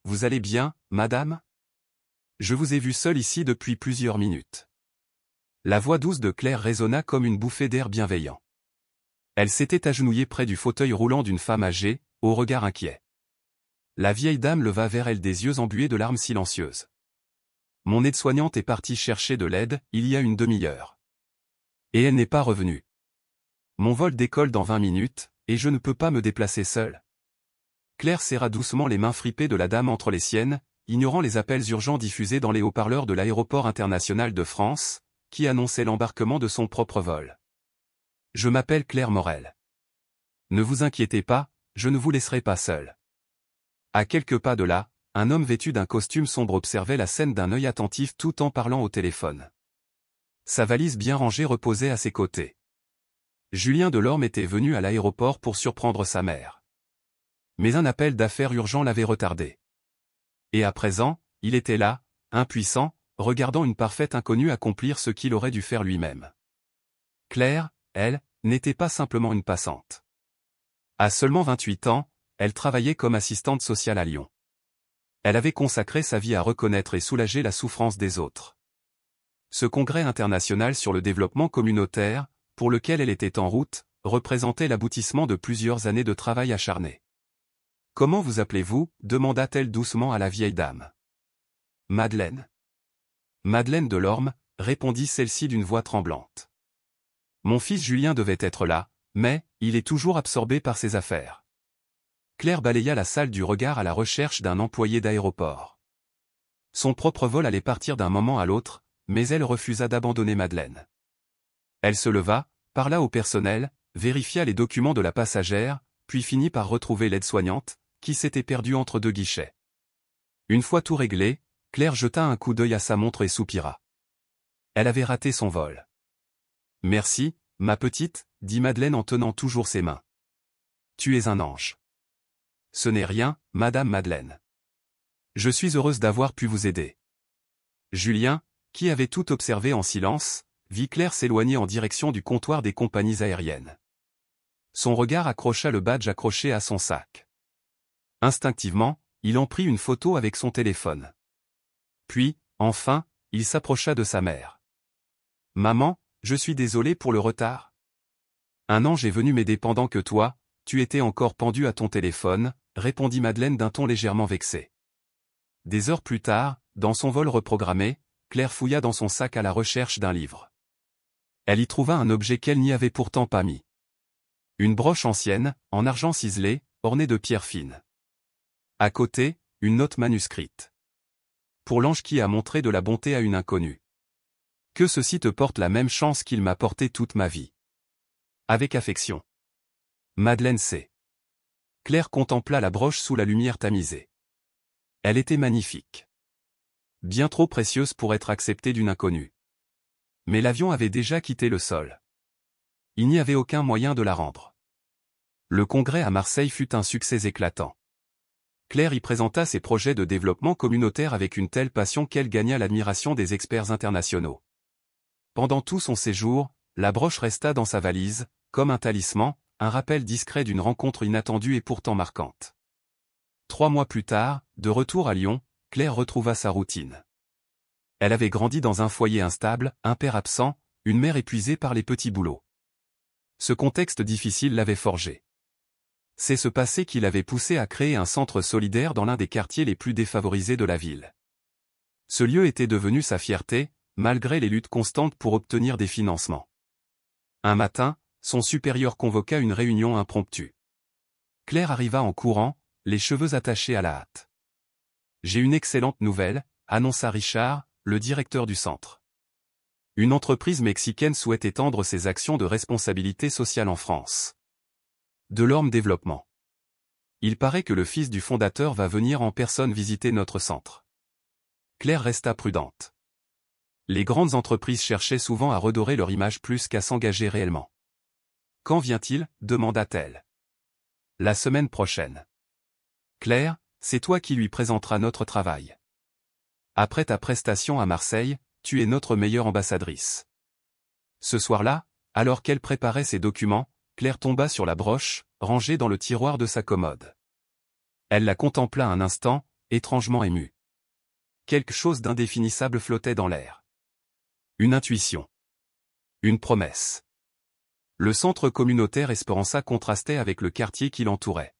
Vous allez bien, madame? Je vous ai vu seule ici depuis plusieurs minutes. La voix douce de Claire résonna comme une bouffée d'air bienveillant. Elle s'était agenouillée près du fauteuil roulant d'une femme âgée, au regard inquiet. La vieille dame leva vers elle des yeux embués de larmes silencieuses. Mon aide-soignante est partie chercher de l'aide, il y a une demi-heure. Et elle n'est pas revenue. Mon vol décolle dans 20 minutes, et je ne peux pas me déplacer seule. Claire serra doucement les mains fripées de la dame entre les siennes, ignorant les appels urgents diffusés dans les haut-parleurs de l'aéroport international de France, qui annonçaient l'embarquement de son propre vol. Je m'appelle Claire Morel. Ne vous inquiétez pas, je ne vous laisserai pas seule. À quelques pas de là, un homme vêtu d'un costume sombre observait la scène d'un œil attentif tout en parlant au téléphone. Sa valise bien rangée reposait à ses côtés. Julien Delorme était venu à l'aéroport pour surprendre sa mère. Mais un appel d'affaires urgent l'avait retardé. Et à présent, il était là, impuissant, regardant une parfaite inconnue accomplir ce qu'il aurait dû faire lui-même. Claire, elle, n'était pas simplement une passante. À seulement 28 ans, elle travaillait comme assistante sociale à Lyon. Elle avait consacré sa vie à reconnaître et soulager la souffrance des autres. Ce congrès international sur le développement communautaire, pour lequel elle était en route, représentait l'aboutissement de plusieurs années de travail acharné. « Comment vous appelez-vous » demanda-t-elle doucement à la vieille dame. « Madeleine. »« Madeleine Delorme » répondit celle-ci d'une voix tremblante. « Mon fils Julien devait être là, mais, il est toujours absorbé par ses affaires. » Claire balaya la salle du regard à la recherche d'un employé d'aéroport. Son propre vol allait partir d'un moment à l'autre, mais elle refusa d'abandonner Madeleine. Elle se leva, parla au personnel, vérifia les documents de la passagère, puis finit par retrouver l'aide-soignante, qui s'était perdue entre deux guichets. Une fois tout réglé, Claire jeta un coup d'œil à sa montre et soupira. Elle avait raté son vol. « Merci, ma petite, » dit Madeleine en tenant toujours ses mains. « Tu es un ange. »« Ce n'est rien, Madame Madeleine. Je suis heureuse d'avoir pu vous aider. » Julien, qui avait tout observé en silence, vit Claire s'éloigner en direction du comptoir des compagnies aériennes. Son regard accrocha le badge accroché à son sac. Instinctivement, il en prit une photo avec son téléphone. Puis, enfin, il s'approcha de sa mère. « Maman, je suis désolé pour le retard. Un ange est venu m'aider pendant que toi, tu étais encore pendue à ton téléphone, » répondit Madeleine d'un ton légèrement vexé. Des heures plus tard, dans son vol reprogrammé, Claire fouilla dans son sac à la recherche d'un livre. Elle y trouva un objet qu'elle n'y avait pourtant pas mis. Une broche ancienne, en argent ciselé, ornée de pierres fines. À côté, une note manuscrite. Pour l'ange qui a montré de la bonté à une inconnue. Que ceci te porte la même chance qu'il m'a porté toute ma vie. Avec affection. Madeleine C. Claire contempla la broche sous la lumière tamisée. Elle était magnifique. Bien trop précieuse pour être acceptée d'une inconnue. Mais l'avion avait déjà quitté le sol. Il n'y avait aucun moyen de la rendre. Le congrès à Marseille fut un succès éclatant. Claire y présenta ses projets de développement communautaire avec une telle passion qu'elle gagna l'admiration des experts internationaux. Pendant tout son séjour, la broche resta dans sa valise, comme un talisman, un rappel discret d'une rencontre inattendue et pourtant marquante. 3 mois plus tard, de retour à Lyon, Claire retrouva sa routine. Elle avait grandi dans un foyer instable, un père absent, une mère épuisée par les petits boulots. Ce contexte difficile l'avait forgée. C'est ce passé qui l'avait poussée à créer un centre solidaire dans l'un des quartiers les plus défavorisés de la ville. Ce lieu était devenu sa fierté, malgré les luttes constantes pour obtenir des financements. Un matin, son supérieur convoqua une réunion impromptue. Claire arriva en courant, les cheveux attachés à la hâte. « J'ai une excellente nouvelle », annonça Richard, le directeur du centre. Une entreprise mexicaine souhaite étendre ses actions de responsabilité sociale en France. Delorme Développement. Il paraît que le fils du fondateur va venir en personne visiter notre centre. Claire resta prudente. Les grandes entreprises cherchaient souvent à redorer leur image plus qu'à s'engager réellement. « Quand vient-il » demanda-t-elle. « La semaine prochaine. »« Claire, c'est toi qui lui présenteras notre travail. Après ta prestation à Marseille, tu es notre meilleure ambassadrice. » Ce soir-là, alors qu'elle préparait ses documents, Claire tomba sur la broche, rangée dans le tiroir de sa commode. Elle la contempla un instant, étrangement ému. Quelque chose d'indéfinissable flottait dans l'air. Une intuition. Une promesse. Le centre communautaire Esperança contrastait avec le quartier qui l'entourait.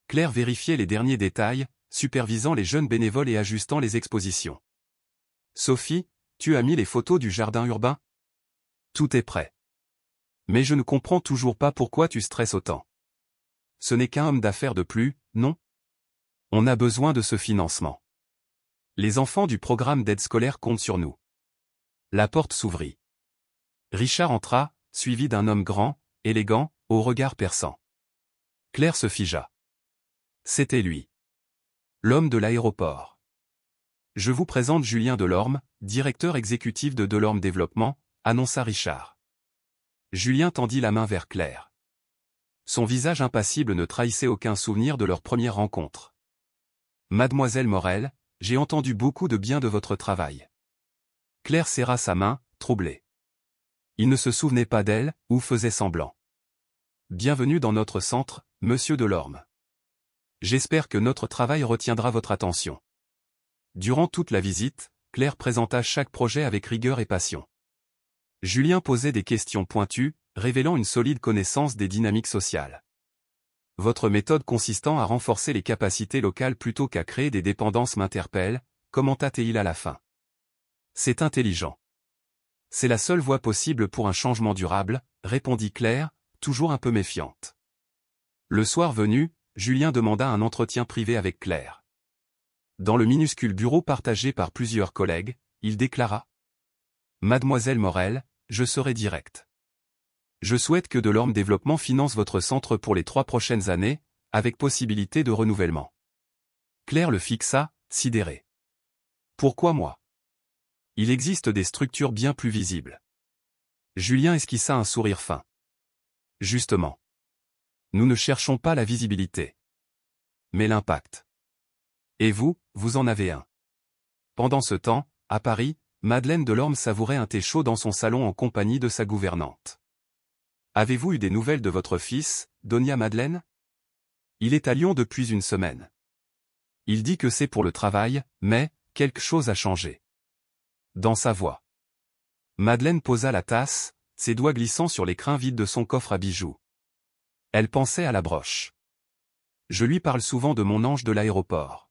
Claire vérifiait les derniers détails, supervisant les jeunes bénévoles et ajustant les expositions. Sophie, tu as mis les photos du jardin urbain? Tout est prêt. Mais je ne comprends toujours pas pourquoi tu stresses autant. Ce n'est qu'un homme d'affaires de plus, non? On a besoin de ce financement. Les enfants du programme d'aide scolaire comptent sur nous. La porte s'ouvrit. Richard entra, suivi d'un homme grand, élégant, au regard perçant. Claire se figea. C'était lui. L'homme de l'aéroport. Je vous présente Julien Delorme, directeur exécutif de Delorme Développement, annonça Richard. Julien tendit la main vers Claire. Son visage impassible ne trahissait aucun souvenir de leur première rencontre. Mademoiselle Morel, j'ai entendu beaucoup de bien de votre travail. Claire serra sa main, troublée. Il ne se souvenait pas d'elle, ou faisait semblant. Bienvenue dans notre centre, monsieur Delorme. J'espère que notre travail retiendra votre attention. Durant toute la visite, Claire présenta chaque projet avec rigueur et passion. Julien posait des questions pointues, révélant une solide connaissance des dynamiques sociales. Votre méthode consistant à renforcer les capacités locales plutôt qu'à créer des dépendances m'interpelle, commenta-t-il à la fin. C'est intelligent. C'est la seule voie possible pour un changement durable, répondit Claire, toujours un peu méfiante. Le soir venu, Julien demanda un entretien privé avec Claire. Dans le minuscule bureau partagé par plusieurs collègues, il déclara : Mademoiselle Morel, je serai direct. Je souhaite que Delorme Développement finance votre centre pour les 3 prochaines années, avec possibilité de renouvellement. Claire le fixa, sidérée. Pourquoi moi? Il existe des structures bien plus visibles. Julien esquissa un sourire fin. Justement. Nous ne cherchons pas la visibilité. Mais l'impact. Et vous, vous en avez un. Pendant ce temps, à Paris, Madeleine Delorme savourait un thé chaud dans son salon en compagnie de sa gouvernante. Avez-vous eu des nouvelles de votre fils, Donia Madeleine? Il est à Lyon depuis une semaine. Il dit que c'est pour le travail, mais quelque chose a changé. Dans sa voix. Madeleine posa la tasse, ses doigts glissant sur les crins vides de son coffre à bijoux. Elle pensait à la broche. Je lui parle souvent de mon ange de l'aéroport.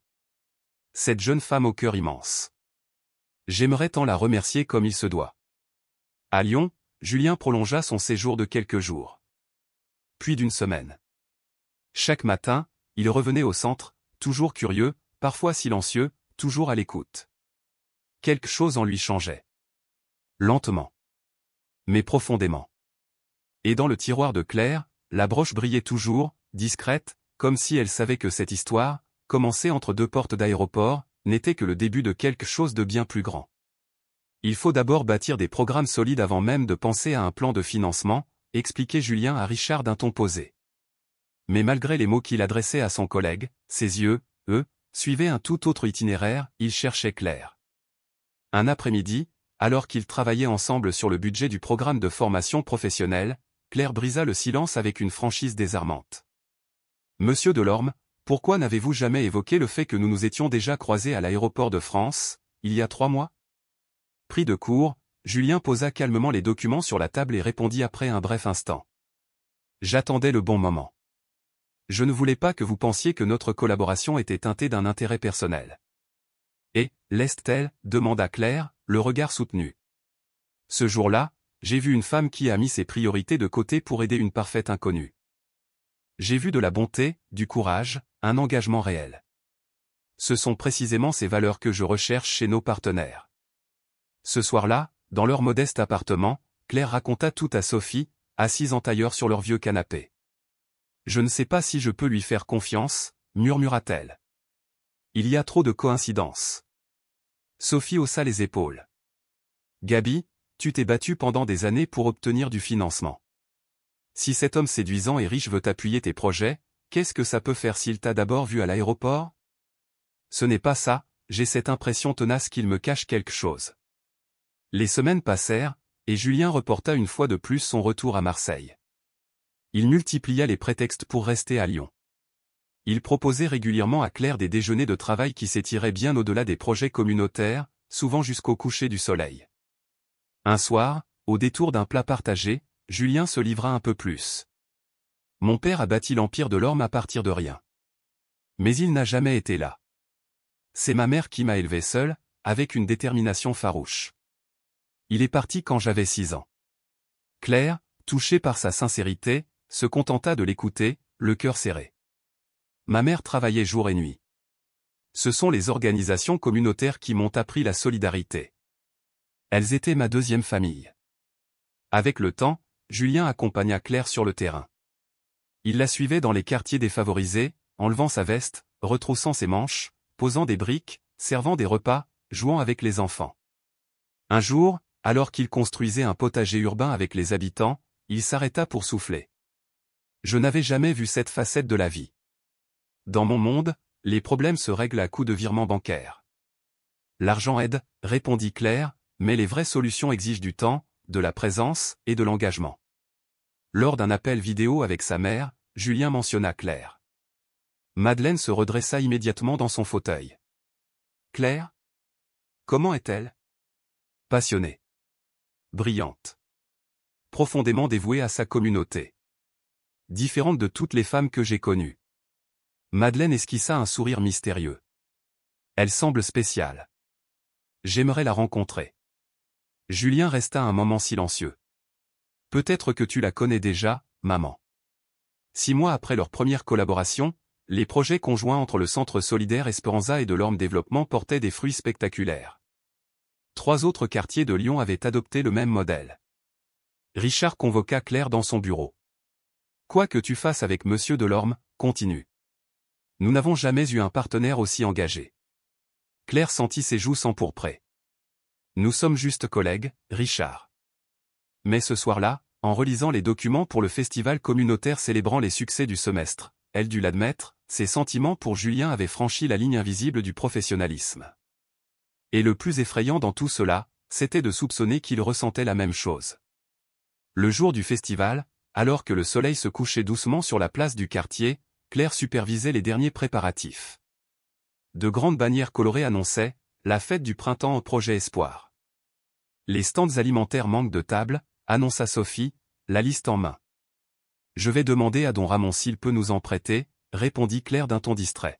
Cette jeune femme au cœur immense. J'aimerais tant la remercier comme il se doit. À Lyon, Julien prolongea son séjour de quelques jours. Puis d'une semaine. Chaque matin, il revenait au centre, toujours curieux, parfois silencieux, toujours à l'écoute. Quelque chose en lui changeait. Lentement. Mais profondément. Et dans le tiroir de Claire, la broche brillait toujours, discrète, comme si elle savait que cette histoire, commencée entre 2 portes d'aéroport, n'était que le début de quelque chose de bien plus grand. Il faut d'abord bâtir des programmes solides avant même de penser à un plan de financement, expliquait Julien à Richard d'un ton posé. Mais malgré les mots qu'il adressait à son collègue, ses yeux, eux, suivaient un tout autre itinéraire, il cherchait Claire. Un après-midi, alors qu'ils travaillaient ensemble sur le budget du programme de formation professionnelle, Claire brisa le silence avec une franchise désarmante. Monsieur Delorme, pourquoi n'avez-vous jamais évoqué le fait que nous nous étions déjà croisés à l'aéroport de France, il y a 3 mois? Pris de court, Julien posa calmement les documents sur la table et répondit après un bref instant. J'attendais le bon moment. Je ne voulais pas que vous pensiez que notre collaboration était teintée d'un intérêt personnel. Et, l'est-elle, demanda Claire, le regard soutenu. Ce jour-là, j'ai vu une femme qui a mis ses priorités de côté pour aider une parfaite inconnue. J'ai vu de la bonté, du courage, un engagement réel. Ce sont précisément ces valeurs que je recherche chez nos partenaires. Ce soir-là, dans leur modeste appartement, Claire raconta tout à Sophie, assise en tailleur sur leur vieux canapé. Je ne sais pas si je peux lui faire confiance, murmura-t-elle. Il y a trop de coïncidences. Sophie haussa les épaules. Gabi, tu t'es battue pendant des années pour obtenir du financement. Si cet homme séduisant et riche veut appuyer tes projets, qu'est-ce que ça peut faire s'il t'a d'abord vu à l'aéroport? Ce n'est pas ça, j'ai cette impression tenace qu'il me cache quelque chose. Les semaines passèrent, et Julien reporta une fois de plus son retour à Marseille. Il multiplia les prétextes pour rester à Lyon. Il proposait régulièrement à Claire des déjeuners de travail qui s'étiraient bien au-delà des projets communautaires, souvent jusqu'au coucher du soleil. Un soir, au détour d'un plat partagé, Julien se livra un peu plus. Mon père a bâti l'empire de l'Orme à partir de rien. Mais il n'a jamais été là. C'est ma mère qui m'a élevé seul, avec une détermination farouche. Il est parti quand j'avais 6 ans. Claire, touchée par sa sincérité, se contenta de l'écouter, le cœur serré. Ma mère travaillait jour et nuit. Ce sont les organisations communautaires qui m'ont appris la solidarité. Elles étaient ma deuxième famille. Avec le temps, Julien accompagna Claire sur le terrain. Il la suivait dans les quartiers défavorisés, enlevant sa veste, retroussant ses manches, posant des briques, servant des repas, jouant avec les enfants. Un jour, alors qu'il construisait un potager urbain avec les habitants, il s'arrêta pour souffler. Je n'avais jamais vu cette facette de la vie. Dans mon monde, les problèmes se règlent à coups de virement bancaire. L'argent aide, répondit Claire, mais les vraies solutions exigent du temps, de la présence et de l'engagement. Lors d'un appel vidéo avec sa mère, Julien mentionna Claire. Madeleine se redressa immédiatement dans son fauteuil. Claire? Comment est-elle? Passionnée. Brillante. Profondément dévouée à sa communauté. Différente de toutes les femmes que j'ai connues. Madeleine esquissa un sourire mystérieux. Elle semble spéciale. J'aimerais la rencontrer. Julien resta un moment silencieux. Peut-être que tu la connais déjà, maman. 6 mois après leur première collaboration, les projets conjoints entre le Centre Solidaire Esperanza et de l'Orme Développement portaient des fruits spectaculaires. 3 autres quartiers de Lyon avaient adopté le même modèle. Richard convoqua Claire dans son bureau. Quoi que tu fasses avec Monsieur Delorme, continue. Nous n'avons jamais eu un partenaire aussi engagé. Claire sentit ses joues s'empourprer. Nous sommes juste collègues, Richard. Mais ce soir-là, en relisant les documents pour le festival communautaire célébrant les succès du semestre, elle dut l'admettre, ses sentiments pour Julien avaient franchi la ligne invisible du professionnalisme. Et le plus effrayant dans tout cela, c'était de soupçonner qu'il ressentait la même chose. Le jour du festival, alors que le soleil se couchait doucement sur la place du quartier, Claire supervisait les derniers préparatifs. De grandes bannières colorées annonçaient « La fête du printemps au projet Espoir ». Les stands alimentaires manquent de table, annonça Sophie, la liste en main. Je vais demander à don Ramon s'il peut nous en prêter, répondit Claire d'un ton distrait.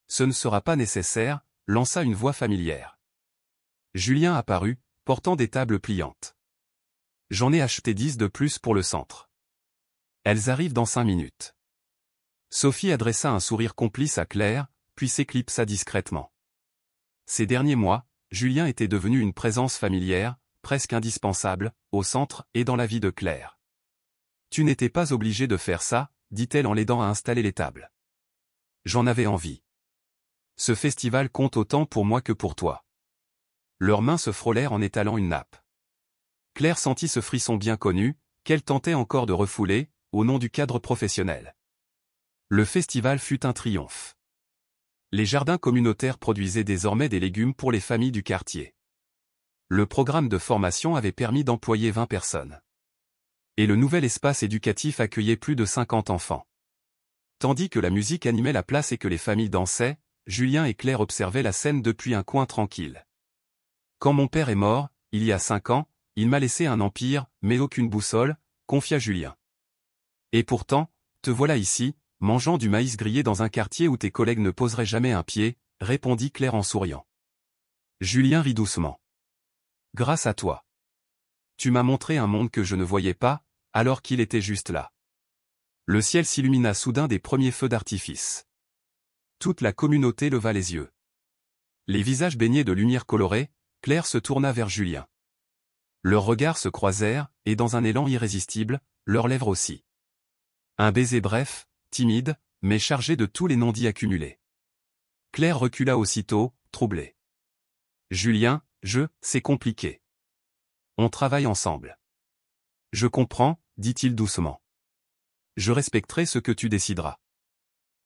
Ce ne sera pas nécessaire, lança une voix familière. Julien apparut, portant des tables pliantes. J'en ai acheté 10 de plus pour le centre. Elles arrivent dans 5 minutes. Sophie adressa un sourire complice à Claire, puis s'éclipsa discrètement. Ces derniers mois, Julien était devenu une présence familière, presque indispensable, au centre et dans la vie de Claire. Tu n'étais pas obligé de faire ça, dit-elle en l'aidant à installer les tables. J'en avais envie. Ce festival compte autant pour moi que pour toi. Leurs mains se frôlèrent en étalant une nappe. Claire sentit ce frisson bien connu, qu'elle tentait encore de refouler, au nom du cadre professionnel. Le festival fut un triomphe. Les jardins communautaires produisaient désormais des légumes pour les familles du quartier. Le programme de formation avait permis d'employer 20 personnes. Et le nouvel espace éducatif accueillait plus de 50 enfants. Tandis que la musique animait la place et que les familles dansaient, Julien et Claire observaient la scène depuis un coin tranquille. Quand mon père est mort, il y a 5 ans, il m'a laissé un empire, mais aucune boussole, confia Julien. Et pourtant, te voilà ici, mangeant du maïs grillé dans un quartier où tes collègues ne poseraient jamais un pied, répondit Claire en souriant. Julien rit doucement. Grâce à toi. Tu m'as montré un monde que je ne voyais pas, alors qu'il était juste là. Le ciel s'illumina soudain des premiers feux d'artifice. Toute la communauté leva les yeux. Les visages baignés de lumière colorée, Claire se tourna vers Julien. Leurs regards se croisèrent, et dans un élan irrésistible, leurs lèvres aussi. Un baiser bref, timide, mais chargé de tous les non-dits accumulés. Claire recula aussitôt, troublée. Julien, c'est compliqué. On travaille ensemble. Je comprends, dit-il doucement. Je respecterai ce que tu décideras.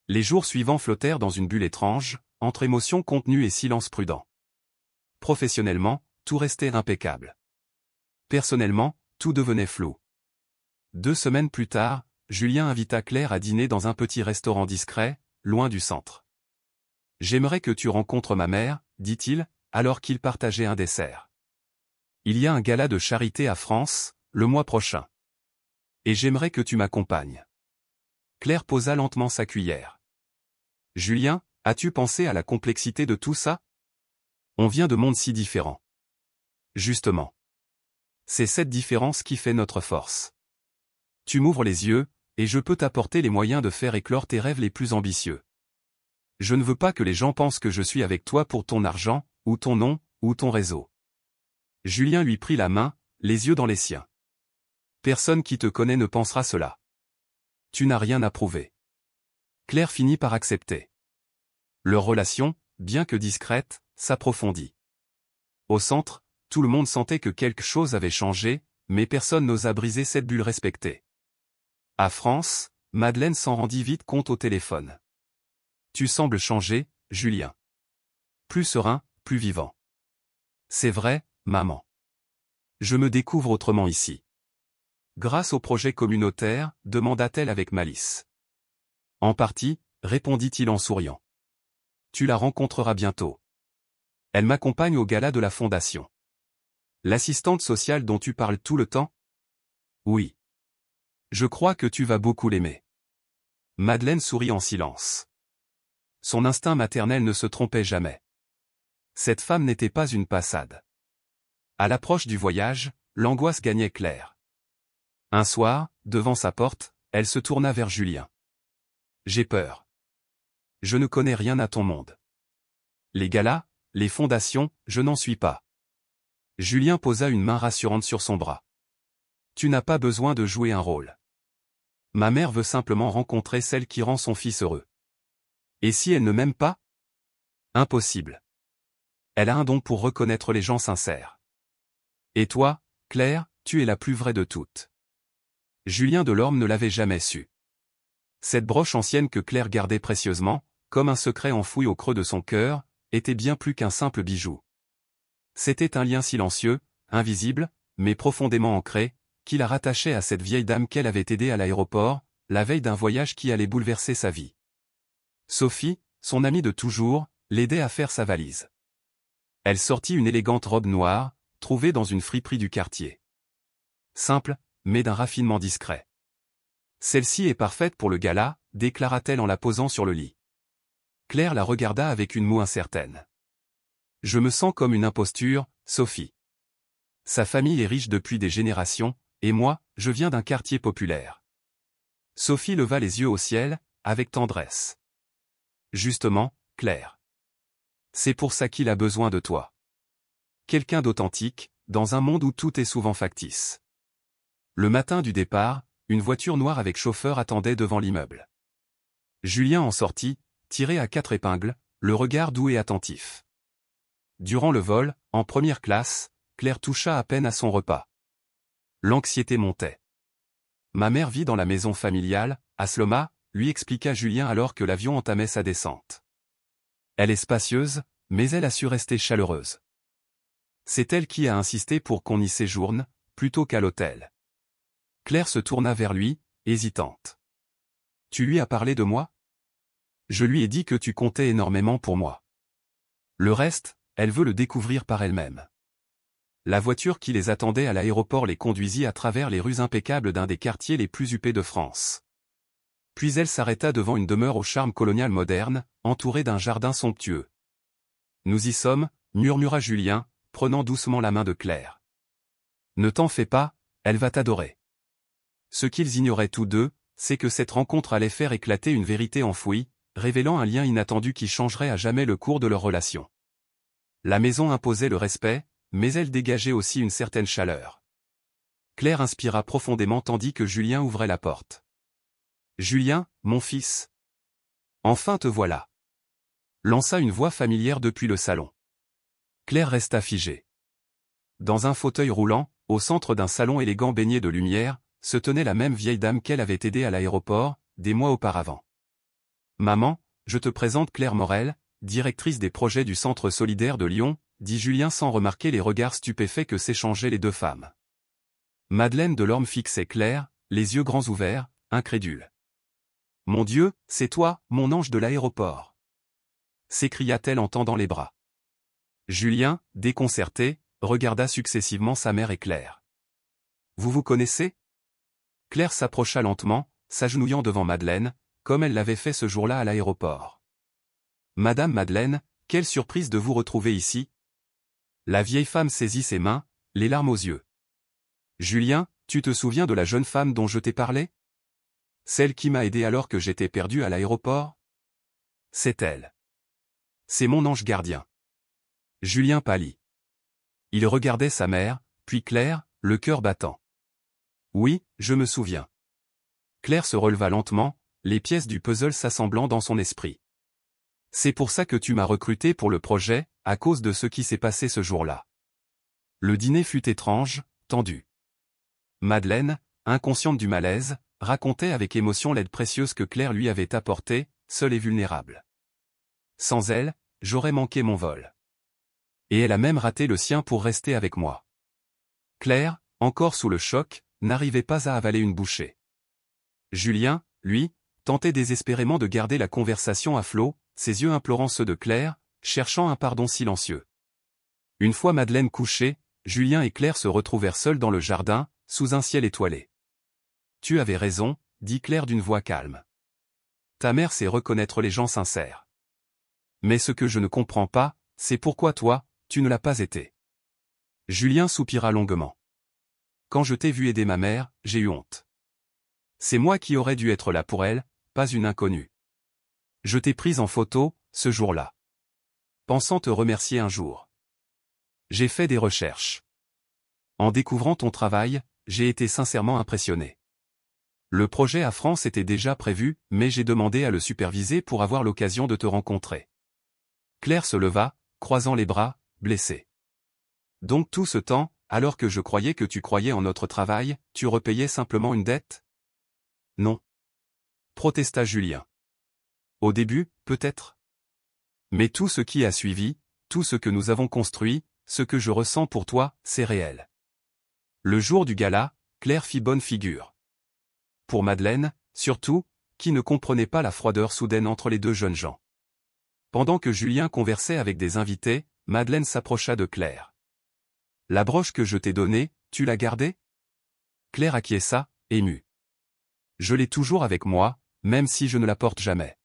Les jours suivants flottèrent dans une bulle étrange, entre émotions contenues et silence prudent. Professionnellement, tout restait impeccable. Personnellement, tout devenait flou. 2 semaines plus tard, Julien invita Claire à dîner dans un petit restaurant discret, loin du centre. « J'aimerais que tu rencontres ma mère, dit-il, alors qu'ils partageaient un dessert. Il y a un gala de charité à France, le mois prochain. Et j'aimerais que tu m'accompagnes. » Claire posa lentement sa cuillère. « Julien, as-tu pensé à la complexité de tout ça? On vient de mondes si différents. » Justement. C'est cette différence qui fait notre force. Tu m'ouvres les yeux, et je peux t'apporter les moyens de faire éclore tes rêves les plus ambitieux. Je ne veux pas que les gens pensent que je suis avec toi pour ton argent, ou ton nom, ou ton réseau. Julien lui prit la main, les yeux dans les siens. Personne qui te connaît ne pensera cela. Tu n'as rien à prouver. Claire finit par accepter. Leur relation, bien que discrète, s'approfondit. Au centre, tout le monde sentait que quelque chose avait changé, mais personne n'osa briser cette bulle respectée. À France, Madeleine s'en rendit vite compte au téléphone. « Tu sembles changer, Julien. Plus serein, plus vivant. »« C'est vrai, maman. Je me découvre autrement ici. »« Grâce au projet communautaire ?» demanda-t-elle avec malice. « En partie, » répondit-il en souriant. « Tu la rencontreras bientôt. Elle m'accompagne au gala de la fondation. »« L'assistante sociale dont tu parles tout le temps ? » ?»« Oui. Je crois que tu vas beaucoup l'aimer. » Madeleine sourit en silence. Son instinct maternel ne se trompait jamais. Cette femme n'était pas une passade. À l'approche du voyage, l'angoisse gagnait Claire. Un soir, devant sa porte, elle se tourna vers Julien. « J'ai peur. Je ne connais rien à ton monde. Les galas, les fondations, je n'en suis pas. » Julien posa une main rassurante sur son bras. « Tu n'as pas besoin de jouer un rôle. Ma mère veut simplement rencontrer celle qui rend son fils heureux. Et si elle ne m'aime pas? Impossible. Elle a un don pour reconnaître les gens sincères. Et toi, Claire, tu es la plus vraie de toutes. » Julien Delorme ne l'avait jamais su. Cette broche ancienne que Claire gardait précieusement, comme un secret enfoui au creux de son cœur, était bien plus qu'un simple bijou. C'était un lien silencieux, invisible, mais profondément ancré, qui la rattachait à cette vieille dame qu'elle avait aidée à l'aéroport, la veille d'un voyage qui allait bouleverser sa vie. Sophie, son amie de toujours, l'aidait à faire sa valise. Elle sortit une élégante robe noire, trouvée dans une friperie du quartier. Simple, mais d'un raffinement discret. « Celle-ci est parfaite pour le gala », déclara-t-elle en la posant sur le lit. Claire la regarda avec une moue incertaine. « Je me sens comme une imposture, Sophie. Sa famille est riche depuis des générations, et moi, je viens d'un quartier populaire. » Sophie leva les yeux au ciel, avec tendresse. « Justement, Claire. C'est pour ça qu'il a besoin de toi. Quelqu'un d'authentique, dans un monde où tout est souvent factice. » Le matin du départ, une voiture noire avec chauffeur attendait devant l'immeuble. Julien en sortit, tiré à 4 épingles, le regard doux et attentif. Durant le vol, en première classe, Claire toucha à peine à son repas. L'anxiété montait. « Ma mère vit dans la maison familiale, à Sloma », lui expliqua Julien alors que l'avion entamait sa descente. « Elle est spacieuse, mais elle a su rester chaleureuse. C'est elle qui a insisté pour qu'on y séjourne, plutôt qu'à l'hôtel. » Claire se tourna vers lui, hésitante. « Tu lui as parlé de moi ? Je lui ai dit que tu comptais énormément pour moi. Le reste, elle veut le découvrir par elle-même. » La voiture qui les attendait à l'aéroport les conduisit à travers les rues impeccables d'un des quartiers les plus huppés de France. Puis elle s'arrêta devant une demeure au charme colonial moderne, entourée d'un jardin somptueux. « Nous y sommes, » murmura Julien, prenant doucement la main de Claire. « Ne t'en fais pas, elle va t'adorer. » Ce qu'ils ignoraient tous deux, c'est que cette rencontre allait faire éclater une vérité enfouie, révélant un lien inattendu qui changerait à jamais le cours de leur relation. La maison imposait le respect, mais elle dégageait aussi une certaine chaleur. Claire inspira profondément tandis que Julien ouvrait la porte. « Julien, mon fils. Enfin te voilà. » Lança une voix familière depuis le salon. Claire resta figée. Dans un fauteuil roulant, au centre d'un salon élégant baigné de lumière, se tenait la même vieille dame qu'elle avait aidée à l'aéroport, des mois auparavant. « Maman, je te présente Claire Morel, directrice des projets du Centre solidaire de Lyon, » dit Julien sans remarquer les regards stupéfaits que s'échangeaient les deux femmes. Madeleine Delorme fixait Claire, les yeux grands ouverts, incrédule. Mon Dieu, c'est toi, mon ange de l'aéroport! S'écria-t-elle en tendant les bras. Julien, déconcerté, regarda successivement sa mère et Claire. Vous vous connaissez? Claire s'approcha lentement, s'agenouillant devant Madeleine, comme elle l'avait fait ce jour-là à l'aéroport. Madame Madeleine, quelle surprise de vous retrouver ici! La vieille femme saisit ses mains, les larmes aux yeux. Julien, tu te souviens de la jeune femme dont je t'ai parlé? Celle qui m'a aidé alors que j'étais perdu à l'aéroport? C'est elle. C'est mon ange gardien. Julien pâlit. Il regardait sa mère, puis Claire, le cœur battant. Oui, je me souviens. Claire se releva lentement, les pièces du puzzle s'assemblant dans son esprit. C'est pour ça que tu m'as recruté pour le projet, à cause de ce qui s'est passé ce jour-là. Le dîner fut étrange, tendu. Madeleine, inconsciente du malaise, racontait avec émotion l'aide précieuse que Claire lui avait apportée, seule et vulnérable. Sans elle, j'aurais manqué mon vol. Et elle a même raté le sien pour rester avec moi. Claire, encore sous le choc, n'arrivait pas à avaler une bouchée. Julien, lui, tentait désespérément de garder la conversation à flot, ses yeux implorant ceux de Claire, cherchant un pardon silencieux. Une fois Madeleine couchée, Julien et Claire se retrouvèrent seuls dans le jardin, sous un ciel étoilé. Tu avais raison, dit Claire d'une voix calme. Ta mère sait reconnaître les gens sincères. Mais ce que je ne comprends pas, c'est pourquoi toi, tu ne l'as pas été. Julien soupira longuement. Quand je t'ai vu aider ma mère, j'ai eu honte. C'est moi qui aurais dû être là pour elle, pas une inconnue. Je t'ai prise en photo, ce jour-là. Pensant te remercier un jour. J'ai fait des recherches. En découvrant ton travail, j'ai été sincèrement impressionné. Le projet à France était déjà prévu, mais j'ai demandé à le superviser pour avoir l'occasion de te rencontrer. Claire se leva, croisant les bras, blessée. Donc tout ce temps, alors que je croyais que tu croyais en notre travail, tu repayais simplement une dette? Non. Protesta Julien. Au début, peut-être. Mais tout ce qui a suivi, tout ce que nous avons construit, ce que je ressens pour toi, c'est réel. Le jour du gala, Claire fit bonne figure. Pour Madeleine, surtout, qui ne comprenait pas la froideur soudaine entre les deux jeunes gens. Pendant que Julien conversait avec des invités, Madeleine s'approcha de Claire. La broche que je t'ai donnée, tu l'as gardée? Claire acquiesça, émue. Je l'ai toujours avec moi, même si je ne la porte jamais.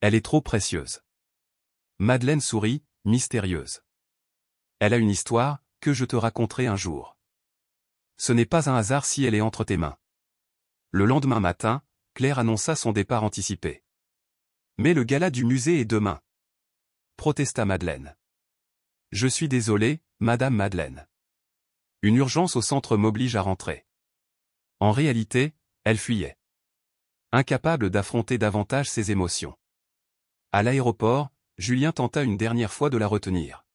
Elle est trop précieuse. Madeleine sourit, mystérieuse. Elle a une histoire, que je te raconterai un jour. Ce n'est pas un hasard si elle est entre tes mains. Le lendemain matin, Claire annonça son départ anticipé. Mais le gala du musée est demain. Protesta Madeleine. Je suis désolé, Madame Madeleine. Une urgence au centre m'oblige à rentrer. En réalité, elle fuyait. Incapable d'affronter davantage ses émotions. À l'aéroport, Julien tenta une dernière fois de la retenir.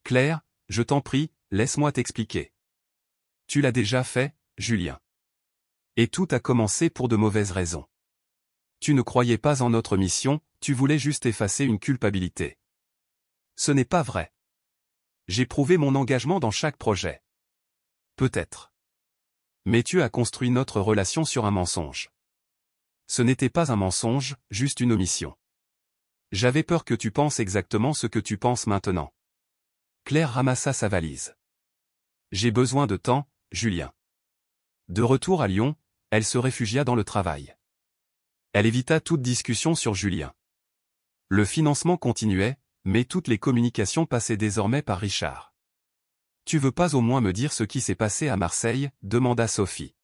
Claire, je t'en prie, laisse-moi t'expliquer. Tu l'as déjà fait, Julien. Et tout a commencé pour de mauvaises raisons. Tu ne croyais pas en notre mission, tu voulais juste effacer une culpabilité. Ce n'est pas vrai. J'ai prouvé mon engagement dans chaque projet. Peut-être. Mais tu as construit notre relation sur un mensonge. Ce n'était pas un mensonge, juste une omission. J'avais peur que tu penses exactement ce que tu penses maintenant. Claire ramassa sa valise. J'ai besoin de temps, Julien. De retour à Lyon, elle se réfugia dans le travail. Elle évita toute discussion sur Julien. Le financement continuait, mais toutes les communications passaient désormais par Richard. Tu veux pas au moins me dire ce qui s'est passé à Marseille, demanda Sophie.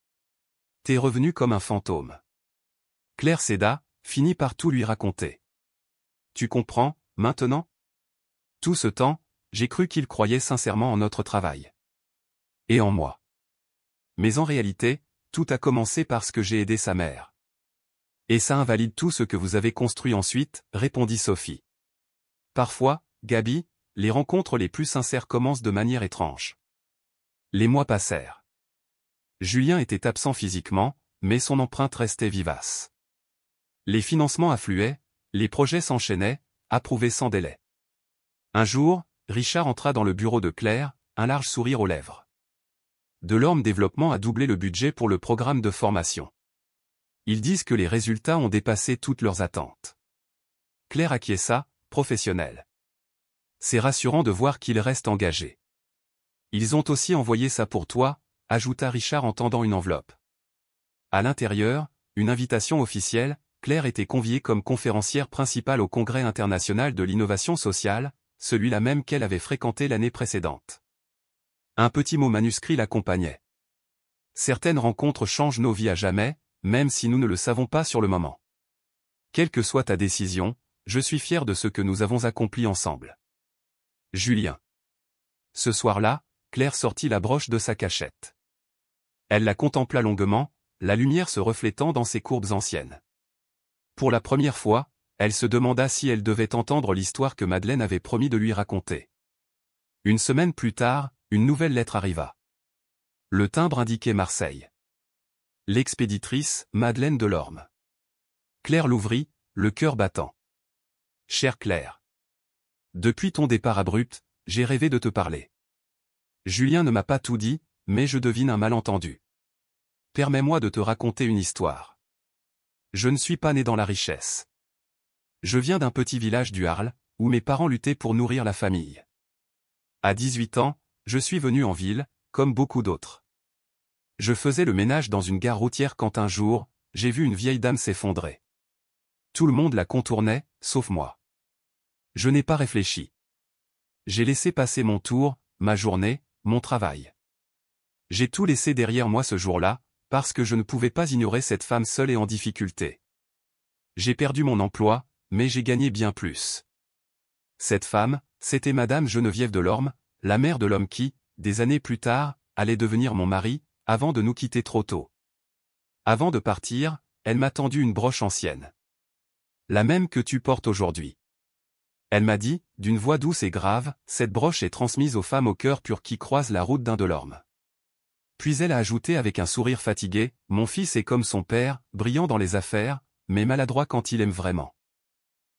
T'es revenu comme un fantôme. Claire céda, finit par tout lui raconter. Tu comprends, maintenant? Tout ce temps, j'ai cru qu'il croyait sincèrement en notre travail. Et en moi. Mais en réalité, tout a commencé parce que j'ai aidé sa mère. Et ça invalide tout ce que vous avez construit ensuite, répondit Sophie. Parfois, Gabi, les rencontres les plus sincères commencent de manière étrange. Les mois passèrent. Julien était absent physiquement, mais son empreinte restait vivace. Les financements affluaient, les projets s'enchaînaient, approuvés sans délai. Un jour, Richard entra dans le bureau de Claire, un large sourire aux lèvres. Delorme Développement a doublé le budget pour le programme de formation. Ils disent que les résultats ont dépassé toutes leurs attentes. Claire acquiesça, professionnelle. C'est rassurant de voir qu'ils restent engagés. Ils ont aussi envoyé ça pour toi, ajouta Richard en tendant une enveloppe. À l'intérieur, une invitation officielle, Claire était conviée comme conférencière principale au Congrès international de l'innovation sociale, celui-là même qu'elle avait fréquenté l'année précédente. Un petit mot manuscrit l'accompagnait. Certaines rencontres changent nos vies à jamais, même si nous ne le savons pas sur le moment. Quelle que soit ta décision, je suis fier de ce que nous avons accompli ensemble. Julien. Ce soir-là, Claire sortit la broche de sa cachette. Elle la contempla longuement, la lumière se reflétant dans ses courbes anciennes. Pour la première fois, elle se demanda si elle devait entendre l'histoire que Madeleine avait promis de lui raconter. Une semaine plus tard, une nouvelle lettre arriva. Le timbre indiquait Marseille. L'expéditrice, Madeleine Delorme. Claire l'ouvrit, le cœur battant. Chère Claire. Depuis ton départ abrupt, j'ai rêvé de te parler. Julien ne m'a pas tout dit, mais je devine un malentendu. Permets-moi de te raconter une histoire. Je ne suis pas né dans la richesse. Je viens d'un petit village du Arles, où mes parents luttaient pour nourrir la famille. À 18 ans, je suis venu en ville, comme beaucoup d'autres. Je faisais le ménage dans une gare routière quand un jour, j'ai vu une vieille dame s'effondrer. Tout le monde la contournait, sauf moi. Je n'ai pas réfléchi. J'ai laissé passer mon tour, ma journée, mon travail. J'ai tout laissé derrière moi ce jour-là, parce que je ne pouvais pas ignorer cette femme seule et en difficulté. J'ai perdu mon emploi, mais j'ai gagné bien plus. Cette femme, c'était Madame Geneviève Delorme, la mère de l'homme qui, des années plus tard, allait devenir mon mari, avant de nous quitter trop tôt. Avant de partir, elle m'a tendu une broche ancienne. La même que tu portes aujourd'hui. Elle m'a dit, d'une voix douce et grave, cette broche est transmise aux femmes au cœur pur qui croisent la route d'un Delorme. Puis elle a ajouté avec un sourire fatigué, mon fils est comme son père, brillant dans les affaires, mais maladroit quand il aime vraiment.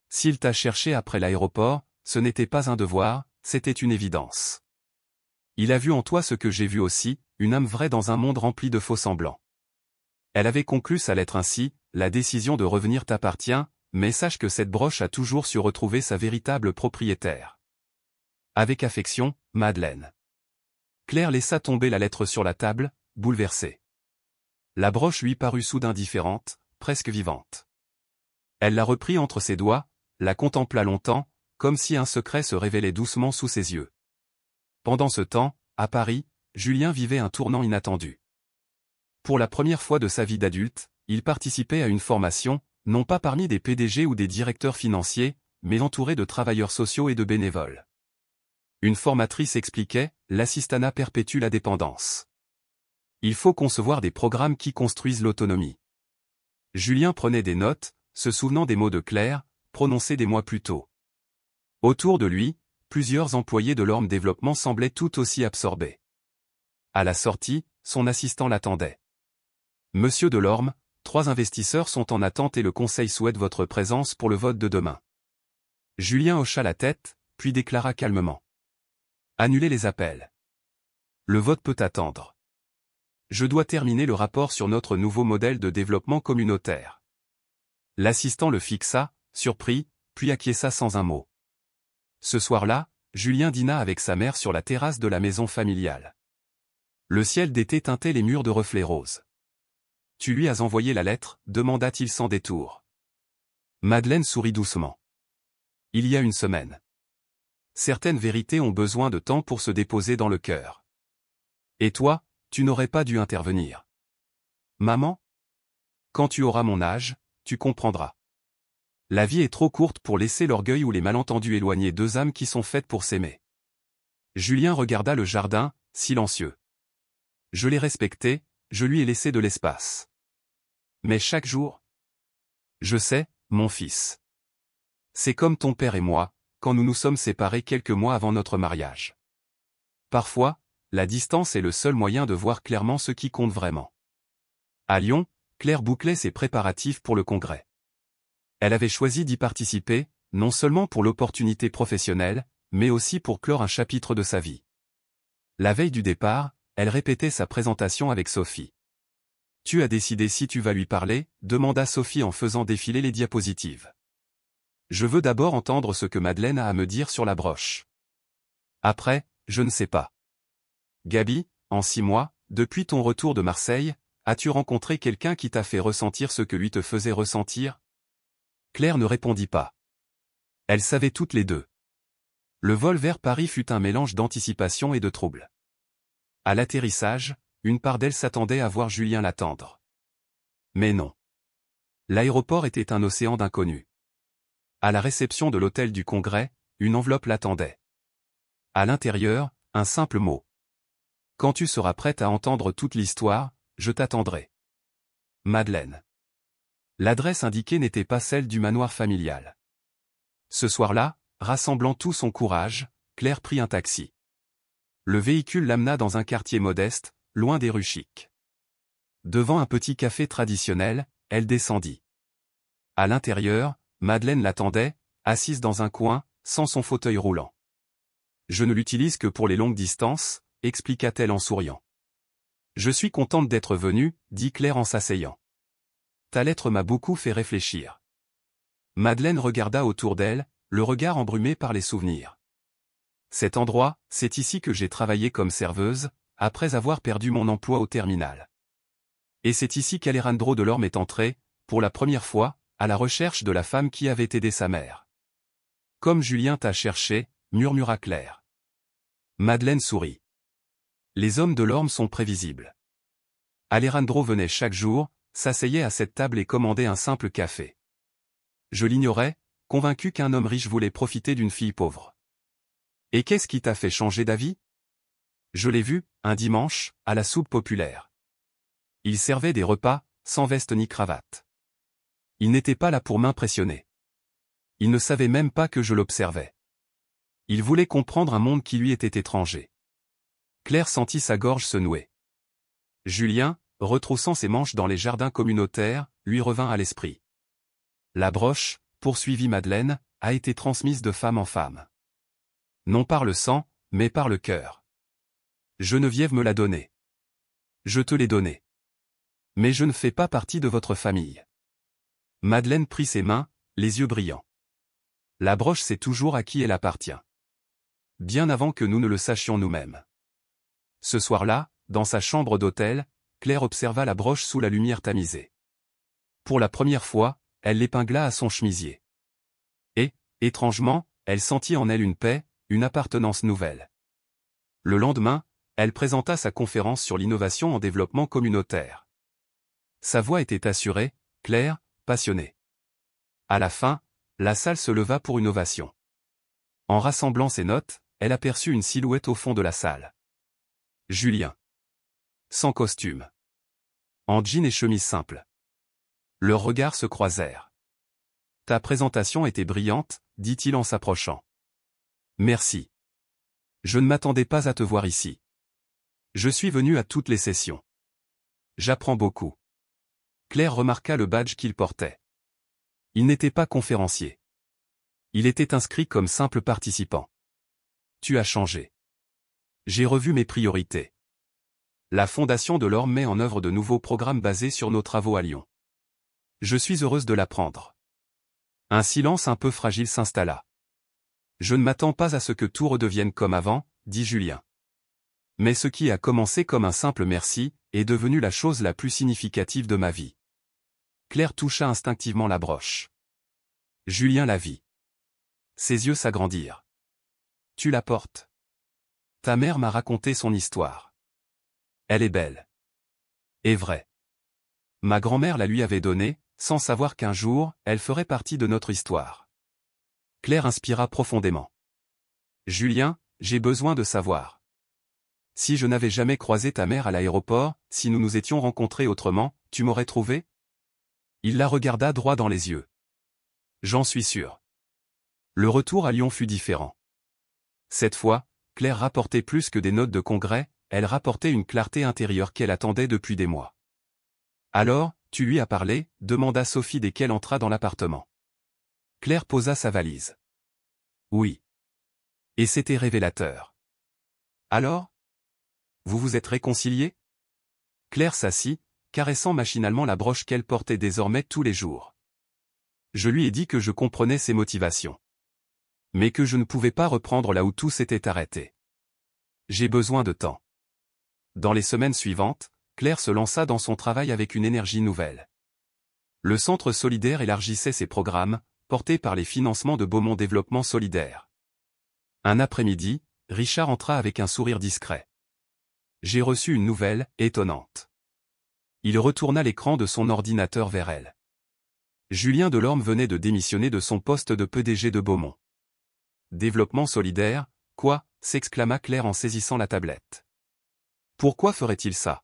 S'il t'a cherché après l'aéroport, ce n'était pas un devoir, c'était une évidence. Il a vu en toi ce que j'ai vu aussi, une âme vraie dans un monde rempli de faux-semblants. Elle avait conclu sa lettre ainsi, la décision de revenir t'appartient, mais sache que cette broche a toujours su retrouver sa véritable propriétaire. Avec affection, Madeleine. Claire laissa tomber la lettre sur la table, bouleversée. La broche lui parut soudain différente, presque vivante. Elle la reprit entre ses doigts, la contempla longtemps, comme si un secret se révélait doucement sous ses yeux. Pendant ce temps, à Paris, Julien vivait un tournant inattendu. Pour la première fois de sa vie d'adulte, il participait à une formation, non pas parmi des PDG ou des directeurs financiers, mais entouré de travailleurs sociaux et de bénévoles. Une formatrice expliquait, l'assistanat perpétue la dépendance. Il faut concevoir des programmes qui construisent l'autonomie. Julien prenait des notes, se souvenant des mots de Claire, prononcés des mois plus tôt. Autour de lui, plusieurs employés de l'Orme Développement semblaient tout aussi absorbés. À la sortie, son assistant l'attendait. Monsieur Delorme, 3 investisseurs sont en attente et le conseil souhaite votre présence pour le vote de demain. Julien hocha la tête, puis déclara calmement. Annulez les appels. Le vote peut attendre. Je dois terminer le rapport sur notre nouveau modèle de développement communautaire. L'assistant le fixa, surpris, puis acquiesça sans un mot. Ce soir-là, Julien dîna avec sa mère sur la terrasse de la maison familiale. Le ciel d'été teintait les murs de reflets roses. Tu lui as envoyé la lettre, demanda-t-il sans détour. Madeleine sourit doucement. Il y a une semaine. Certaines vérités ont besoin de temps pour se déposer dans le cœur. Et toi, tu n'aurais pas dû intervenir. Maman? Quand tu auras mon âge, tu comprendras. La vie est trop courte pour laisser l'orgueil ou les malentendus éloigner 2 âmes qui sont faites pour s'aimer. Julien regarda le jardin, silencieux. Je l'ai respecté, je lui ai laissé de l'espace. Mais chaque jour... Je sais, mon fils. C'est comme ton père et moi, quand nous nous sommes séparés quelques mois avant notre mariage. Parfois, la distance est le seul moyen de voir clairement ce qui compte vraiment. À Lyon, Claire bouclait ses préparatifs pour le congrès. Elle avait choisi d'y participer, non seulement pour l'opportunité professionnelle, mais aussi pour clore un chapitre de sa vie. La veille du départ, elle répétait sa présentation avec Sophie. Tu as décidé si tu vas lui parler, demanda Sophie en faisant défiler les diapositives. Je veux d'abord entendre ce que Madeleine a à me dire sur la broche. Après, je ne sais pas. Gabi, en 6 mois, depuis ton retour de Marseille, as-tu rencontré quelqu'un qui t'a fait ressentir ce que lui te faisait ressentir? Claire ne répondit pas. Elles savaient toutes les deux. Le vol vers Paris fut un mélange d'anticipation et de trouble. À l'atterrissage, une part d'elle s'attendait à voir Julien l'attendre. Mais non. L'aéroport était un océan d'inconnus. À la réception de l'hôtel du Congrès, une enveloppe l'attendait. À l'intérieur, un simple mot. Quand tu seras prête à entendre toute l'histoire, je t'attendrai. Madeleine. L'adresse indiquée n'était pas celle du manoir familial. Ce soir-là, rassemblant tout son courage, Claire prit un taxi. Le véhicule l'amena dans un quartier modeste, loin des rues chics. Devant un petit café traditionnel, elle descendit. À l'intérieur, Madeleine l'attendait, assise dans un coin, sans son fauteuil roulant. Je ne l'utilise que pour les longues distances, expliqua-t-elle en souriant. Je suis contente d'être venue, dit Claire en s'asseyant. Ta lettre m'a beaucoup fait réfléchir. Madeleine regarda autour d'elle, le regard embrumé par les souvenirs. Cet endroit, c'est ici que j'ai travaillé comme serveuse, après avoir perdu mon emploi au terminal. Et c'est ici qu'Alejandro Delorme est entré, pour la première fois, à la recherche de la femme qui avait aidé sa mère. Comme Julien t'a cherché, murmura Claire. Madeleine sourit. Les hommes Delorme sont prévisibles. Alejandro venait chaque jour, s'asseyait à cette table et commandait un simple café. Je l'ignorais, convaincu qu'un homme riche voulait profiter d'une fille pauvre. Et qu'est-ce qui t'a fait changer d'avis? Je l'ai vu, un dimanche, à la soupe populaire. Il servait des repas, sans veste ni cravate. Il n'était pas là pour m'impressionner. Il ne savait même pas que je l'observais. Il voulait comprendre un monde qui lui était étranger. Claire sentit sa gorge se nouer. Julien, retroussant ses manches dans les jardins communautaires, lui revint à l'esprit. La broche, poursuivit Madeleine, a été transmise de femme en femme. Non par le sang, mais par le cœur. Geneviève me l'a donnée. Je te l'ai donnée. Mais je ne fais pas partie de votre famille. Madeleine prit ses mains, les yeux brillants. La broche sait toujours à qui elle appartient. Bien avant que nous ne le sachions nous-mêmes. Ce soir-là, dans sa chambre d'hôtel, Claire observa la broche sous la lumière tamisée. Pour la première fois, elle l'épingla à son chemisier. Et, étrangement, elle sentit en elle une paix, une appartenance nouvelle. Le lendemain, elle présenta sa conférence sur l'innovation en développement communautaire. Sa voix était assurée, claire, passionnée. À la fin, la salle se leva pour une ovation. En rassemblant ses notes, elle aperçut une silhouette au fond de la salle. Julien. Sans costume. En jean et chemise simple. Leurs regards se croisèrent. Ta présentation était brillante, dit-il en s'approchant. Merci. Je ne m'attendais pas à te voir ici. Je suis venu à toutes les sessions. J'apprends beaucoup. Claire remarqua le badge qu'il portait. Il n'était pas conférencier. Il était inscrit comme simple participant. Tu as changé. J'ai revu mes priorités. La Fondation Delorme met en œuvre de nouveaux programmes basés sur nos travaux à Lyon. Je suis heureuse de l'apprendre. Un silence un peu fragile s'installa. Je ne m'attends pas à ce que tout redevienne comme avant, dit Julien. Mais ce qui a commencé comme un simple merci, est devenu la chose la plus significative de ma vie. Claire toucha instinctivement la broche. Julien la vit. Ses yeux s'agrandirent. Tu la portes. Ta mère m'a raconté son histoire. Elle est belle. Et vraie. Ma grand-mère la lui avait donnée, sans savoir qu'un jour, elle ferait partie de notre histoire. Claire inspira profondément. Julien, j'ai besoin de savoir. Si je n'avais jamais croisé ta mère à l'aéroport, si nous nous étions rencontrés autrement, tu m'aurais trouvé? Il la regarda droit dans les yeux. J'en suis sûr. Le retour à Lyon fut différent. Cette fois, Claire rapportait plus que des notes de congrès, elle rapportait une clarté intérieure qu'elle attendait depuis des mois. Alors, tu lui as parlé, demanda Sophie dès qu'elle entra dans l'appartement. Claire posa sa valise. Oui. Et c'était révélateur. Alors? Vous vous êtes réconciliés? Claire s'assit, caressant machinalement la broche qu'elle portait désormais tous les jours. Je lui ai dit que je comprenais ses motivations. Mais que je ne pouvais pas reprendre là où tout s'était arrêté. J'ai besoin de temps. Dans les semaines suivantes, Claire se lança dans son travail avec une énergie nouvelle. Le Centre solidaire élargissait ses programmes, portés par les financements de Beaumont Développement Solidaire. Un après-midi, Richard entra avec un sourire discret. J'ai reçu une nouvelle, étonnante. Il retourna l'écran de son ordinateur vers elle. Julien Delorme venait de démissionner de son poste de PDG de Beaumont. Développement solidaire, quoi, s'exclama Claire en saisissant la tablette. Pourquoi ferait-il ça?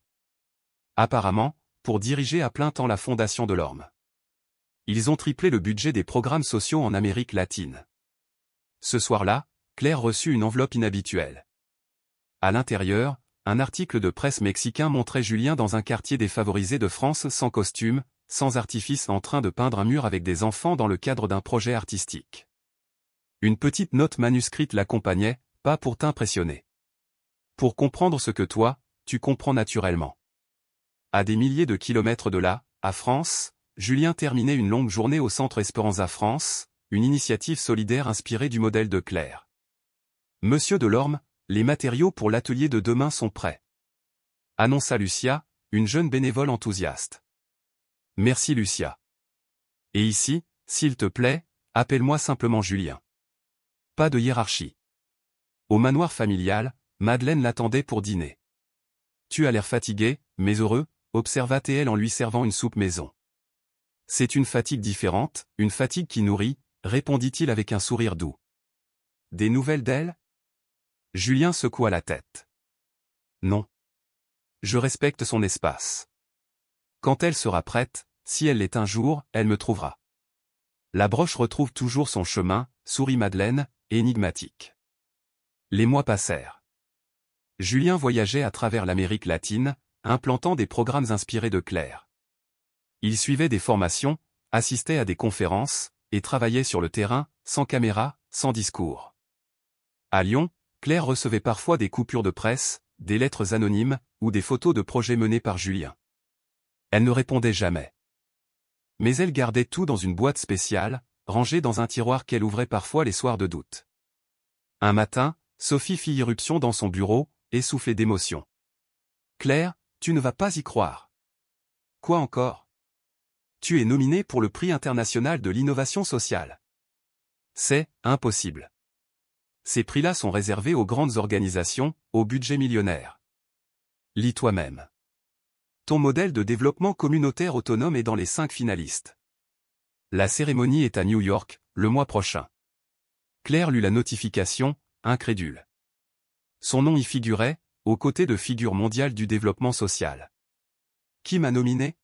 Apparemment, pour diriger à plein temps la fondation Delorme. Ils ont triplé le budget des programmes sociaux en Amérique latine. Ce soir-là, Claire reçut une enveloppe inhabituelle. À l'intérieur, un article de presse mexicain montrait Julien dans un quartier défavorisé de France sans costume, sans artifice en train de peindre un mur avec des enfants dans le cadre d'un projet artistique. Une petite note manuscrite l'accompagnait, pas pour t'impressionner. Pour comprendre ce que toi, tu comprends naturellement. À des milliers de kilomètres de là, à France, Julien terminait une longue journée au Centre Esperanza France, une initiative solidaire inspirée du modèle de Claire. Monsieur Delorme, les matériaux pour l'atelier de demain sont prêts. Annonça Lucia, une jeune bénévole enthousiaste. Merci Lucia. Et ici, s'il te plaît, appelle-moi simplement Julien. Pas de hiérarchie. Au manoir familial, Madeleine l'attendait pour dîner. Tu as l'air fatigué, mais heureux, observa-t-elle en lui servant une soupe maison. C'est une fatigue différente, une fatigue qui nourrit, répondit-il avec un sourire doux. Des nouvelles d'elle? Julien secoua la tête. Non. Je respecte son espace. Quand elle sera prête, si elle l'est un jour, elle me trouvera. La broche retrouve toujours son chemin, sourit Madeleine, énigmatique. Les mois passèrent. Julien voyageait à travers l'Amérique latine, implantant des programmes inspirés de Claire. Il suivait des formations, assistait à des conférences, et travaillait sur le terrain, sans caméra, sans discours. À Lyon, Claire recevait parfois des coupures de presse, des lettres anonymes, ou des photos de projets menés par Julien. Elle ne répondait jamais. Mais elle gardait tout dans une boîte spéciale, rangée dans un tiroir qu'elle ouvrait parfois les soirs de doute. Un matin, Sophie fit irruption dans son bureau, essoufflée d'émotion. « Claire, tu ne vas pas y croire. »« Quoi encore ? » ?»« Tu es nominée pour le prix international de l'innovation sociale. »« C'est impossible. Ces prix-là sont réservés aux grandes organisations, au budget millionnaire. Lis toi-même. Ton modèle de développement communautaire autonome est dans les 5 finalistes. La cérémonie est à New York, le mois prochain. » Claire lut la notification, incrédule. Son nom y figurait, aux côtés de figures mondiales du développement social. Qui m'a nominé?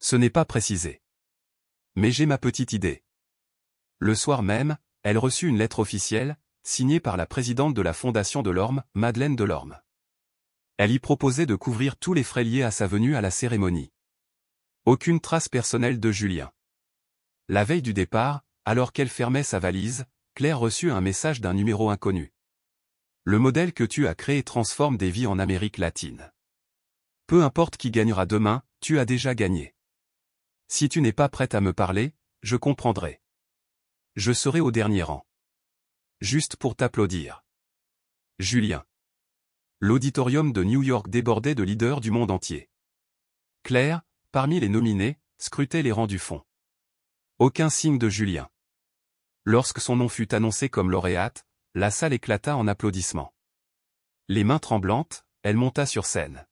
Ce n'est pas précisé. Mais j'ai ma petite idée. Le soir même, elle reçut une lettre officielle, signée par la présidente de la Fondation Delorme, Madeleine Delorme. Elle y proposait de couvrir tous les frais liés à sa venue à la cérémonie. Aucune trace personnelle de Julien. La veille du départ, alors qu'elle fermait sa valise, Claire reçut un message d'un numéro inconnu. Le modèle que tu as créé transforme des vies en Amérique latine. Peu importe qui gagnera demain, tu as déjà gagné. Si tu n'es pas prête à me parler, je comprendrai. Je serai au dernier rang. Juste pour t'applaudir. Julien. L'auditorium de New York débordait de leaders du monde entier. Claire, parmi les nominés, scrutait les rangs du fond. Aucun signe de Julien. Lorsque son nom fut annoncé comme lauréate, la salle éclata en applaudissements. Les mains tremblantes, elle monta sur scène.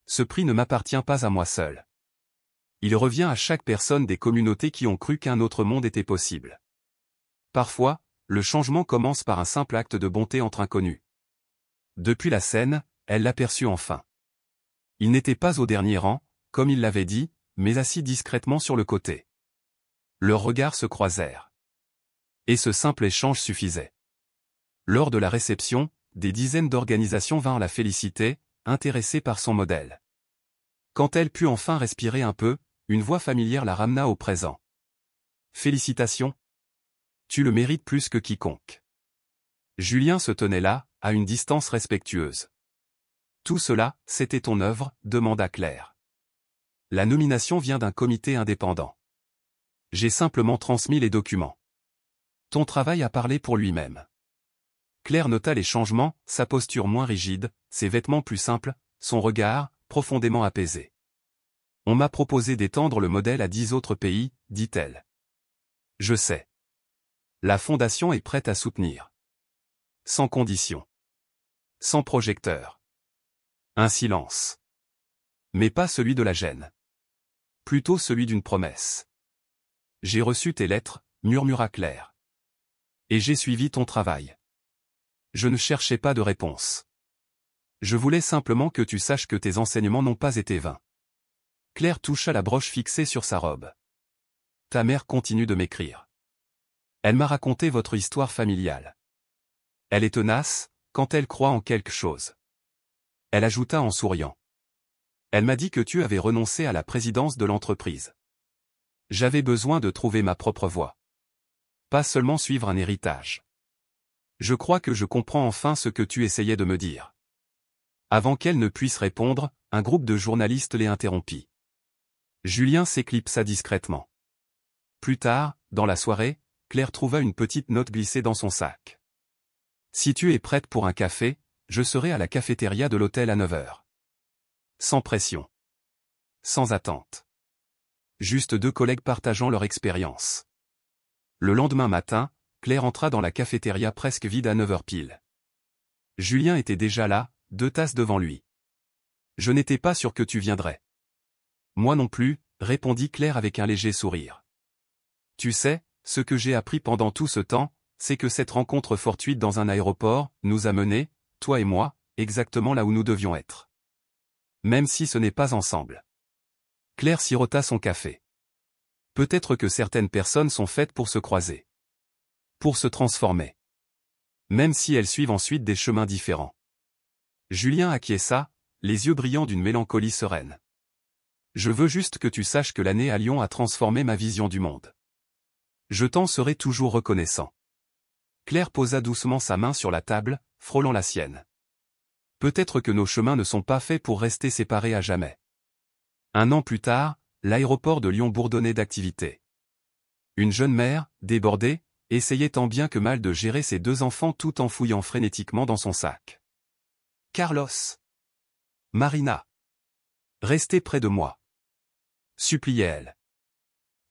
Ce prix ne m'appartient pas à moi seul. Il revient à chaque personne des communautés qui ont cru qu'un autre monde était possible. Parfois, le changement commence par un simple acte de bonté entre inconnus. Depuis la scène, elle l'aperçut enfin. Il n'était pas au dernier rang, comme il l'avait dit, mais assis discrètement sur le côté. Leurs regards se croisèrent. Et ce simple échange suffisait. Lors de la réception, des dizaines d'organisations vinrent la féliciter, intéressées par son modèle. Quand elle put enfin respirer un peu, une voix familière la ramena au présent. Félicitations. Tu le mérites plus que quiconque. Julien se tenait là, à une distance respectueuse. Tout cela, c'était ton œuvre, demanda Claire. La nomination vient d'un comité indépendant. J'ai simplement transmis les documents. Ton travail a parlé pour lui-même. Claire nota les changements, sa posture moins rigide, ses vêtements plus simples, son regard, profondément apaisé. On m'a proposé d'étendre le modèle à 10 autres pays, dit-elle. Je sais. La fondation est prête à soutenir. Sans condition. Sans projecteur. Un silence. Mais pas celui de la gêne. Plutôt celui d'une promesse. J'ai reçu tes lettres, murmura Claire. Et j'ai suivi ton travail. Je ne cherchais pas de réponse. Je voulais simplement que tu saches que tes enseignements n'ont pas été vains. Claire toucha la broche fixée sur sa robe. Ta mère continue de m'écrire. Elle m'a raconté votre histoire familiale. Elle est tenace, quand elle croit en quelque chose. Elle ajouta en souriant. Elle m'a dit que tu avais renoncé à la présidence de l'entreprise. J'avais besoin de trouver ma propre voie. Pas seulement suivre un héritage. Je crois que je comprends enfin ce que tu essayais de me dire. Avant qu'elle ne puisse répondre, un groupe de journalistes les interrompit. Julien s'éclipsa discrètement. Plus tard, dans la soirée, Claire trouva une petite note glissée dans son sac. Si tu es prête pour un café, je serai à la cafétéria de l'hôtel à 9h. Sans pression. Sans attente. Juste 2 collègues partageant leur expérience. Le lendemain matin, Claire entra dans la cafétéria presque vide à 9h pile. Julien était déjà là, 2 tasses devant lui. Je n'étais pas sûr que tu viendrais. Moi non plus, répondit Claire avec un léger sourire. Tu sais, ce que j'ai appris pendant tout ce temps, c'est que cette rencontre fortuite dans un aéroport nous a menés, toi et moi, exactement là où nous devions être. Même si ce n'est pas ensemble. Claire sirota son café. Peut-être que certaines personnes sont faites pour se croiser. Pour se transformer. Même si elles suivent ensuite des chemins différents. Julien acquiesça, les yeux brillants d'une mélancolie sereine. Je veux juste que tu saches que l'année à Lyon a transformé ma vision du monde. Je t'en serai toujours reconnaissant. Claire posa doucement sa main sur la table, frôlant la sienne. Peut-être que nos chemins ne sont pas faits pour rester séparés à jamais. 1 an plus tard, l'aéroport de Lyon bourdonnait d'activité. Une jeune mère, débordée, essayait tant bien que mal de gérer ses 2 enfants tout en fouillant frénétiquement dans son sac. Carlos. Marina. Restez près de moi. Suppliait-elle.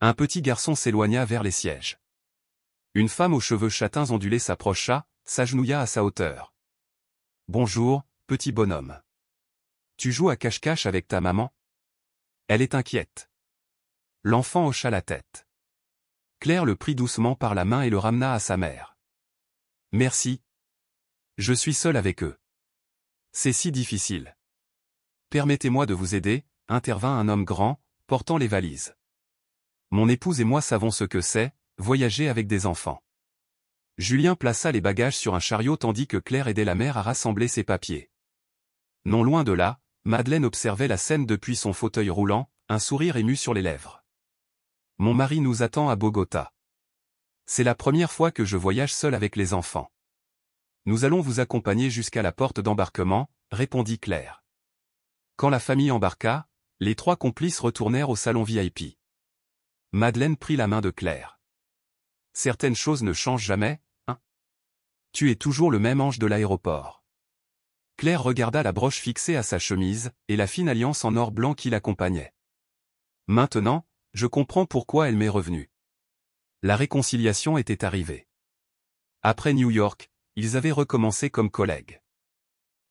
Un petit garçon s'éloigna vers les sièges. Une femme aux cheveux châtains ondulés s'approcha, s'agenouilla à sa hauteur. Bonjour, petit bonhomme. Tu joues à cache-cache avec ta maman? Elle est inquiète. L'enfant hocha la tête. Claire le prit doucement par la main et le ramena à sa mère. Merci. Je suis seule avec eux. C'est si difficile. Permettez-moi de vous aider, intervint un homme grand, portant les valises. Mon épouse et moi savons ce que c'est, voyager avec des enfants. Julien plaça les bagages sur un chariot tandis que Claire aidait la mère à rassembler ses papiers. Non loin de là, Madeleine observait la scène depuis son fauteuil roulant, un sourire ému sur les lèvres. Mon mari nous attend à Bogota. C'est la première fois que je voyage seul avec les enfants. Nous allons vous accompagner jusqu'à la porte d'embarquement, répondit Claire. Quand la famille embarqua, les 3 complices retournèrent au salon VIP. Madeleine prit la main de Claire. Certaines choses ne changent jamais, hein? Tu es toujours le même ange de l'aéroport. Claire regarda la broche fixée à sa chemise, et la fine alliance en or blanc qui l'accompagnait. Maintenant, je comprends pourquoi elle m'est revenue. La réconciliation était arrivée. Après New York, ils avaient recommencé comme collègues.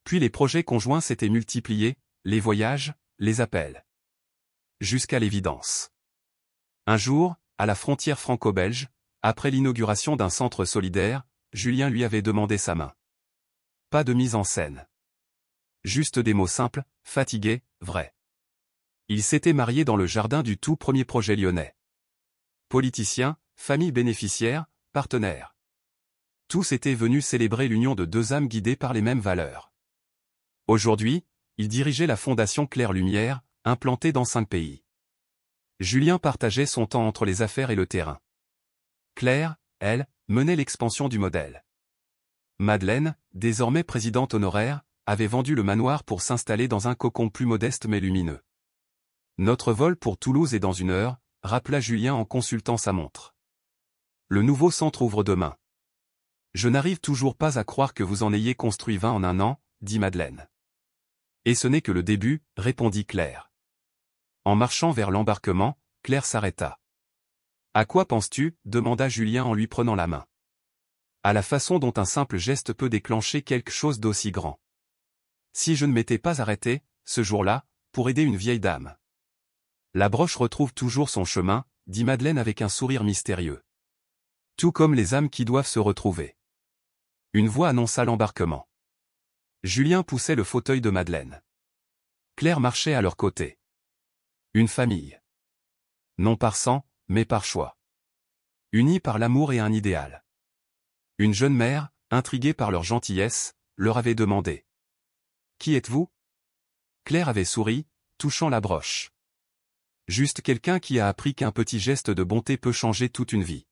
Puis les projets conjoints s'étaient multipliés, les voyages, les appels. Jusqu'à l'évidence. Un jour, à la frontière franco-belge, après l'inauguration d'un centre solidaire, Julien lui avait demandé sa main. Pas de mise en scène. Juste des mots simples, fatigués, vrais. Ils s'étaient mariés dans le jardin du tout premier projet lyonnais. Politiciens, familles bénéficiaires, partenaires. Tous étaient venus célébrer l'union de 2 âmes guidées par les mêmes valeurs. Aujourd'hui, il dirigeait la fondation Claire Lumière, implantée dans 5 pays. Julien partageait son temps entre les affaires et le terrain. Claire, elle, menait l'expansion du modèle. Madeleine, désormais présidente honoraire, avait vendu le manoir pour s'installer dans un cocon plus modeste mais lumineux. Notre vol pour Toulouse est dans 1 heure, rappela Julien en consultant sa montre. Le nouveau centre ouvre demain. Je n'arrive toujours pas à croire que vous en ayez construit 20 en 1 an, dit Madeleine. Et ce n'est que le début, répondit Claire. En marchant vers l'embarquement, Claire s'arrêta. À quoi penses-tu ? Demanda Julien en lui prenant la main. À la façon dont un simple geste peut déclencher quelque chose d'aussi grand. Si je ne m'étais pas arrêté, ce jour-là, pour aider une vieille dame. La broche retrouve toujours son chemin, dit Madeleine avec un sourire mystérieux. Tout comme les âmes qui doivent se retrouver. Une voix annonça l'embarquement. Julien poussait le fauteuil de Madeleine. Claire marchait à leur côté. Une famille. Non par sang, mais par choix. Unie par l'amour et un idéal. Une jeune mère, intriguée par leur gentillesse, leur avait demandé. « Qui êtes-vous » Claire avait souri, touchant la broche. Juste quelqu'un qui a appris qu'un petit geste de bonté peut changer toute une vie.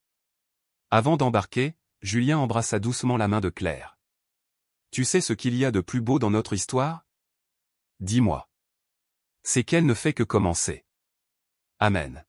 Avant d'embarquer, Julien embrassa doucement la main de Claire. « Tu sais ce qu'il y a de plus beau dans notre histoire ? Dis-moi. C'est qu'elle ne fait que commencer. Amen.